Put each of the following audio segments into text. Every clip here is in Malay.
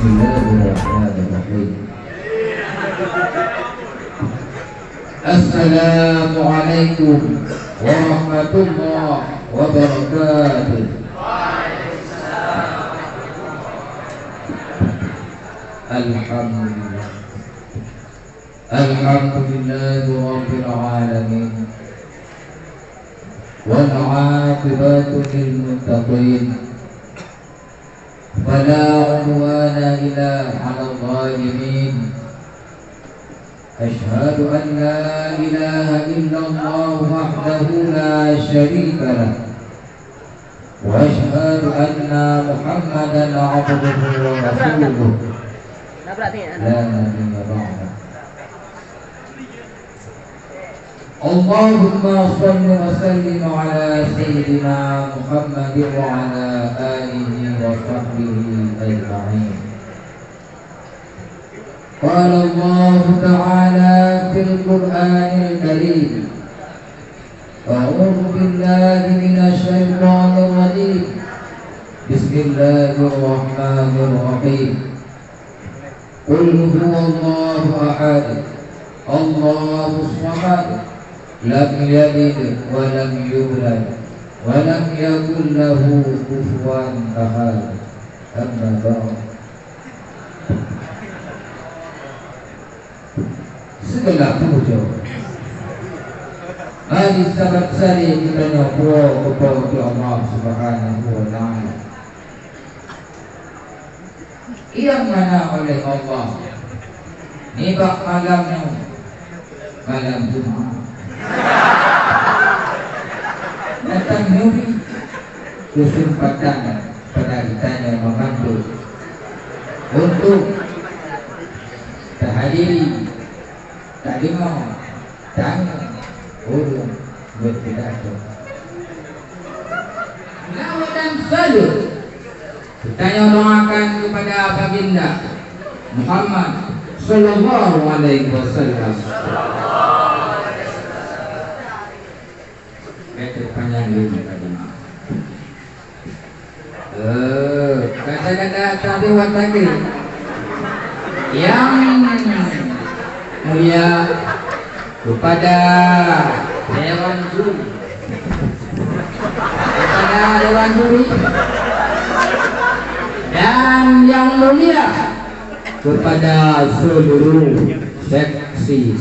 Bismillahirrahmanirrahim. Assalamualaikum warahmatullahi wabarakatuh. Alhamdulillah. Alhamdulillahi rabbil alamin. Wal 'aqibatu lil muttaqin. Fala 'udwana illa 'alal zalimin. Asyhadu an la ilaha illallah wahdahu la syarika lah. Wa asyhadu anna Muhammadan 'abduhu wa rasuluh. La nabiyya ba'da. Allahumma salli wa sallim ala sayyidina Muhammad wa ala alihi wa sahbihi ajma'in. Qala Allah ta'ala fil Qur'anil Karim. A'udzu billahi minasy syaithanir rajim. Bismillahirrahmanirrahim. Qul huwallahu ahad. Allahus samad. Lam yalid wa lam yulad wa lam yakul lahu kufuwan ahad. Amma ba'd. Segala puja bagi sahabat saya kita nyokro kepada Allah Subhanahu wa ta'ala yang mana oleh Allah nibak malamnya malam Jumat datang nyuri kesempatan pada kitanya membantu untuk terhadiri terima tanya urung berpidato. Lawat dan salut kita doakan kepada baginda Muhammad sallallahu alaihi wasallam. Itu panjang ini tadi. Kata-kata tadi wataki yang mulia kepada Dewan Juri, kepada Dewan Juri, dan yang mulia kepada seluruh seksi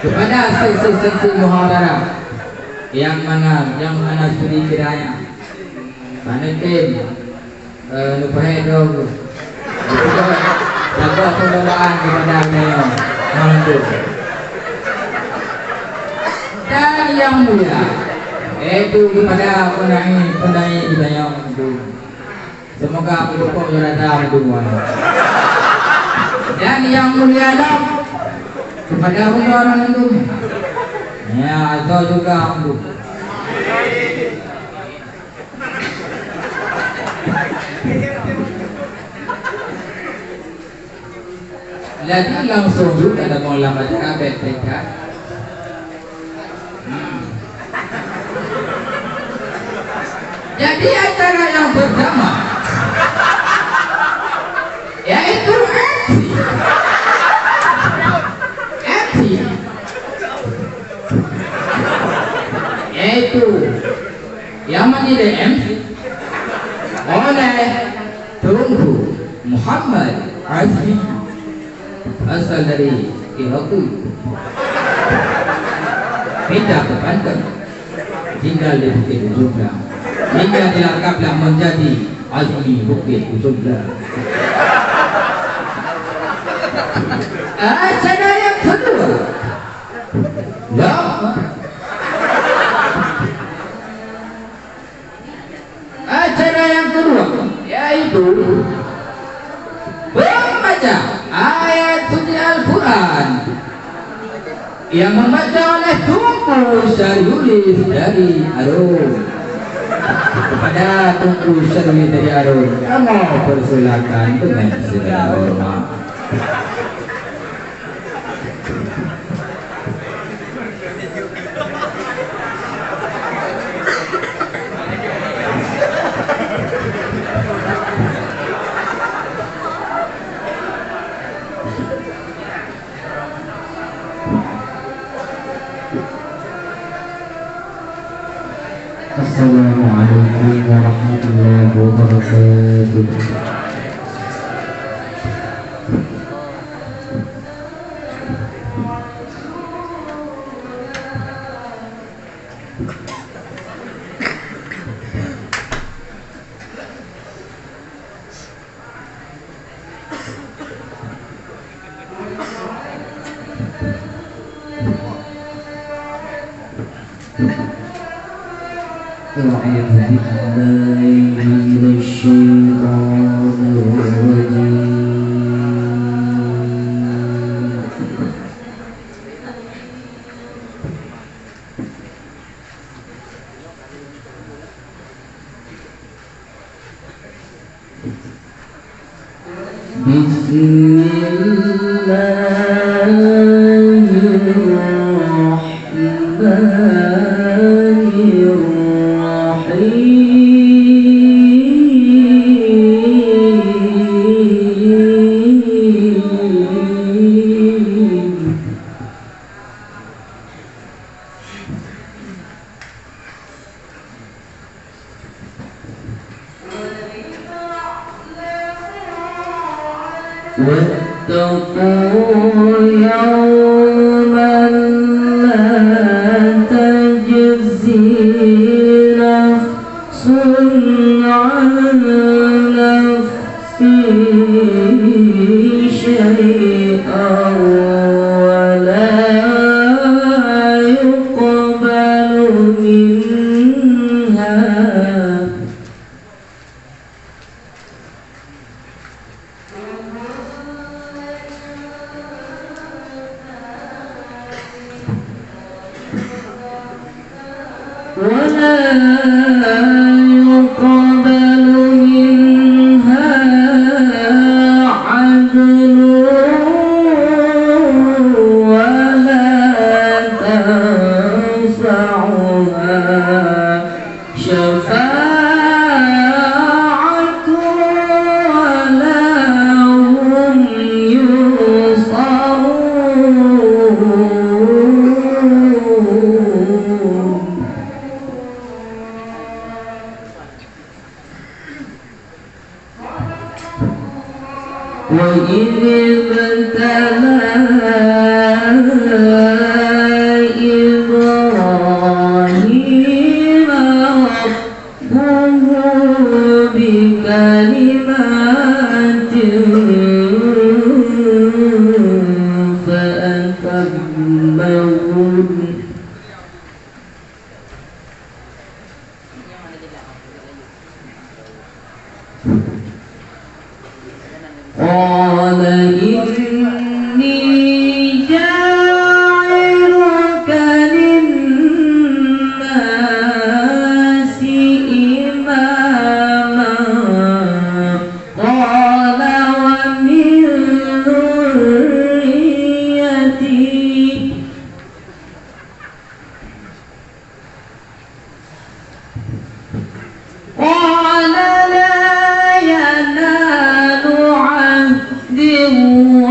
kepada seksi muhadarah yang mana studi kiranya panetin lupain dong jaga pengelolaan kepada beliau mantu dan yang mulia itu kepada penai hidayah itu. Semoga pendukung Yonata mendukung. Dan yang mulia dong kepada orang itu ya atau juga untuk jadi langsung juga ada ulama BPK. Jadi acara yang pertama yaitu MC yaitu yang menjadi MC oleh Tunku Muhammad Azmi asal dari Irak, pindah ke Banten, tinggal di Bukit Ujunglah, hingga dilakaplah menjadi Azmi Bukit Ujunglah. Acara yang kedua, acara yang kedua yaitu membaca ayat suci Al-Quran yang membaca oleh Tunku Syariulis dari Arun. Kepada Tunku Syariulis dari Arun, kamu persilakan dengan segala hormat. السلام عليكم ورحمة الله وبركاته. أعوذ بالله من الشيطان الرجيم. بسم الله الرحمن واتقوا يوما لا تجزي نفس عن نفس شيئا ولا يقبل منها عدل ولا تنفعها شفاعة ولا هم ينصرون. وإذ ابتلى إبراهيم ربه بكلمات فأتمهن قال إني جاعلك للناس إماما قال ومن ذريتي قال لا ينال عهد الظالمين.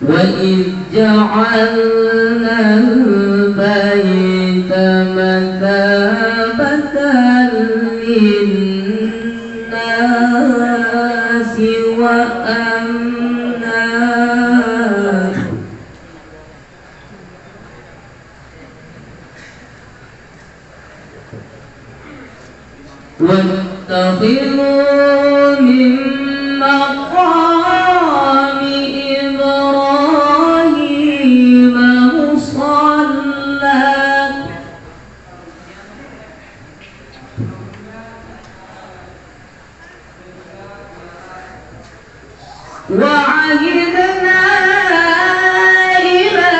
وإذ جعلنا البيت مثابة للناس وأمنا واتخذوا من مقام إبراهيم مصلى وعهدنا إلى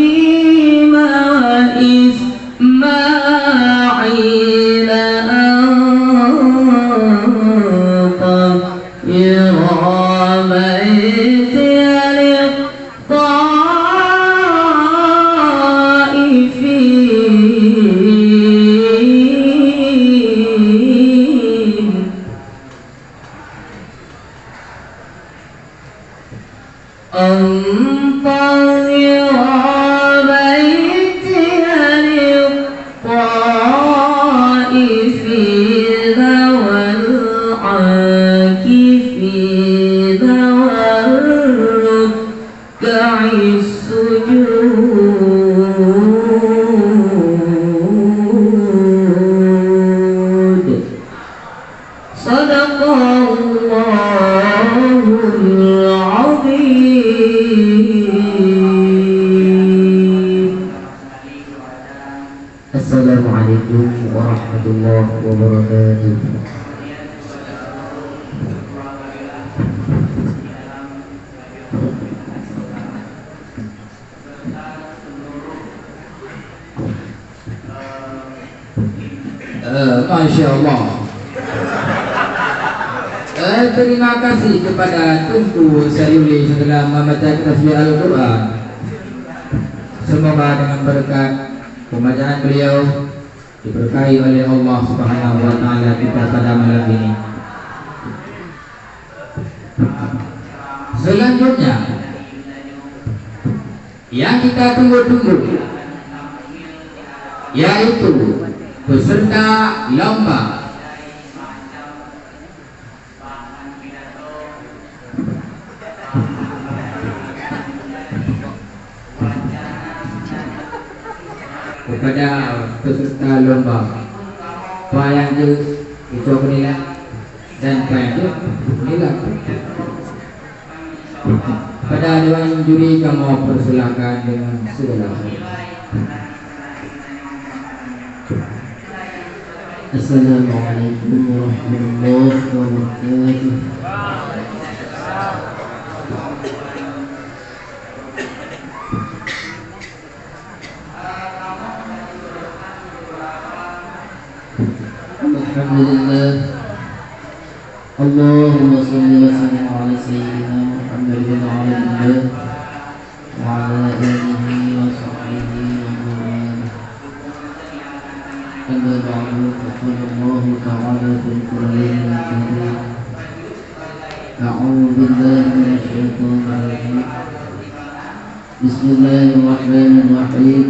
إبراهيم وإسماعيل السجود صدق الله العظيم. السلام عليكم ورحمة الله وبركاته. Masya Allah. Terima kasih kepada Tunku Sayuli setelah membaca tasbih Al-Quran. Semoga dengan berkat pembacaan beliau diberkahi oleh Allah Subhanahu wa taala kita pada malam ini. Selanjutnya yang kita tunggu-tunggu yaitu peserta lomba kepada peserta lomba payang je itu penilai dan payang je penilai pada dewan juri kamu persilakan dengan segala Assalamualaikum warahmatullahi wabarakatuh. Alhamdulillah. Allahumma salli wa sallim ala sayyidina Muhammad bin Abdullah wa ala alihi wa sahbihi wa man أما بعد فقال الله تعالى في القرآن الكريم أعوذ بالله من الشيطان الرجيم بسم الله الرحمن الرحيم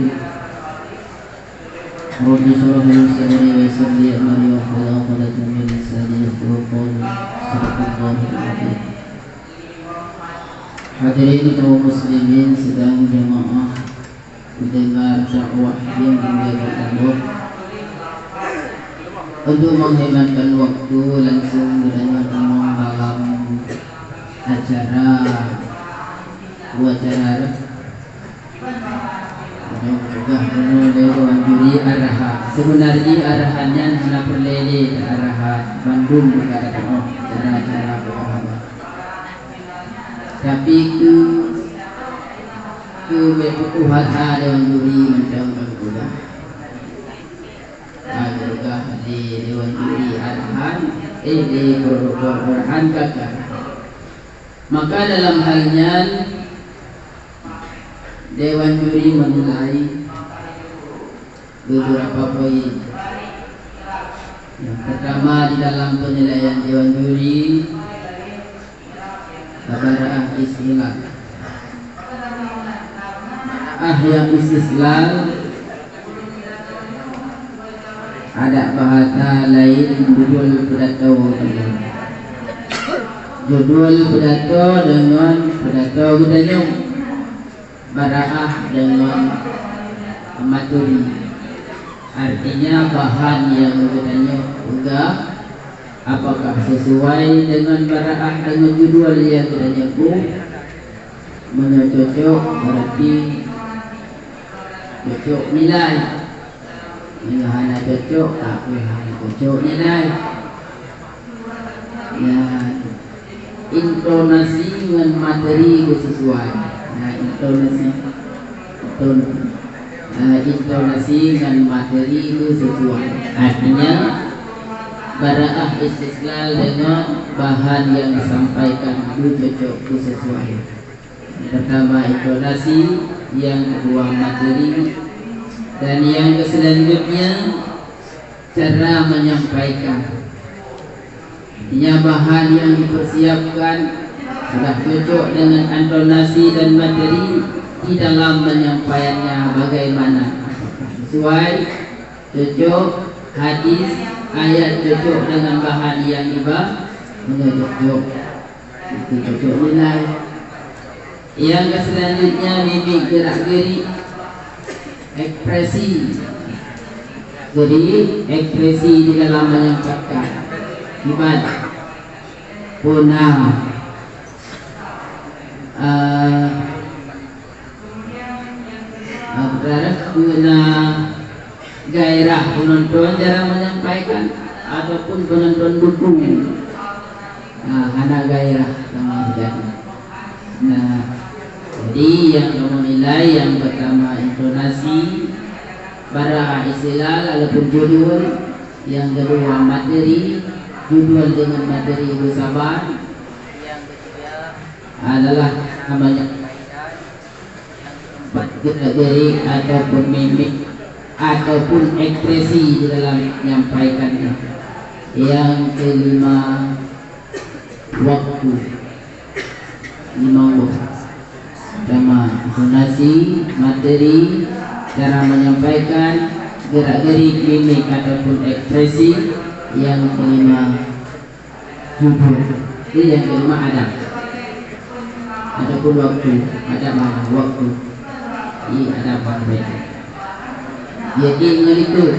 رب اشرح لي صدري ويسر لي أمري واحلل عقدة من لساني يفقهوا قولي صدق الله العظيم. Hadirin kaum muslimin sedang jemaah mendengar dakwah yang dimuliakan Allah. Untuk menghematkan waktu langsung bertanya tentang dalam acara juga dewan juri arahan. Sebenarnya arahannya hanya perlele arahan Bandung juga ada acara arahan. Tapi ke bepukuhan dewan juri macam juga. Juga di dewan juri arahan di Quran kakak. Maka dalam halnya dewan juri menilai beberapa poin. Yang pertama di dalam penilaian dewan juri bara'ah istiqlal. Yang istiqlal ada bahasa lain judul pidato dengan pidato gudanyong bara'ah dengan maturi. Artinya bahan yang gudanyong juga apakah sesuai dengan bara'ah dengan judul yang gudanyong menyocok berarti cocok nilai. Ia hanya cocok, tapi hanya cocok nilai. Ya, intonasi dengan materi sesuai. Nah, intonasi dengan materi sesuai. Artinya bara'ah istiqlal dengan bahan yang disampaikan itu cocok sesuai. Pertama intonasi, yang kedua materi, dan yang selanjutnya cara menyampaikan. Artinya bahan yang dipersiapkan sudah cocok dengan intonasi dan materi di dalam menyampaikannya bagaimana. Sesuai, cocok, hadis, ayat cocok dengan bahan yang dibahas, cocok. Itu cocok nilai. Yang selanjutnya mimik gerak-gerik ekspresi. Jadi ekspresi di dalam menyampaikan ibadah punah guna gairah penonton cara menyampaikan ataupun penonton buku. Hana gairah sama jadi. Jadi yang kamu nilai yang pertama intonasi, bara istilah ataupun judul, yang kedua materi, judul dengan materi bersabar, yang ketiga adalah namanya gerak-gerik ataupun mimik ataupun ekspresi di dalam menyampaikannya. Yang kelima waktu. 5 waktu. Pertama intonasi, materi, cara menyampaikan, gerak-gerik, mimik ataupun ekspresi. Yang kelima judul. Jadi yang kelima ada pun waktu, ada mana waktu. Ini ada apa mereka? Jadi mengikut.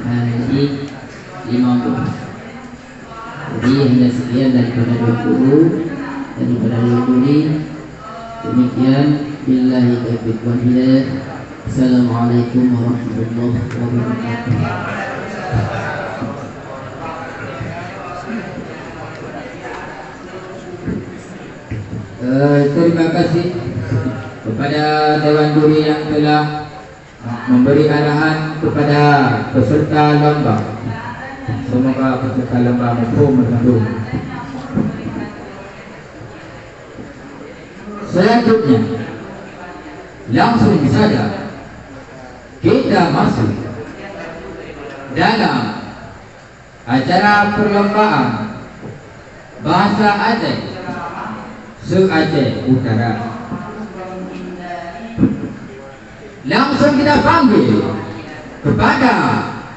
Jadi 50. Jadi hanya sekian daripada 20 daripada 20. Demikian billahi taufiq wal hidayah. Assalamualaikum warahmatullahi wabarakatuh. Terima kasih kepada Dewan Juri yang telah memberi arahan kepada peserta lomba. Semoga peserta lomba mampu menentu. Selanjutnya, langsung saja kita masuk dalam acara perlombaan bahasa Aceh se-Aceh Utara. Langsung kita panggil kepada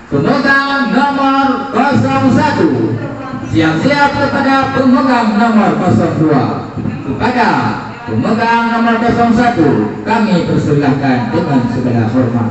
pemegang nomor 01. Siap-siap kepada pemegang nomor 02. Kepada pemegang nomor 01 kami persilahkan dengan segala hormat.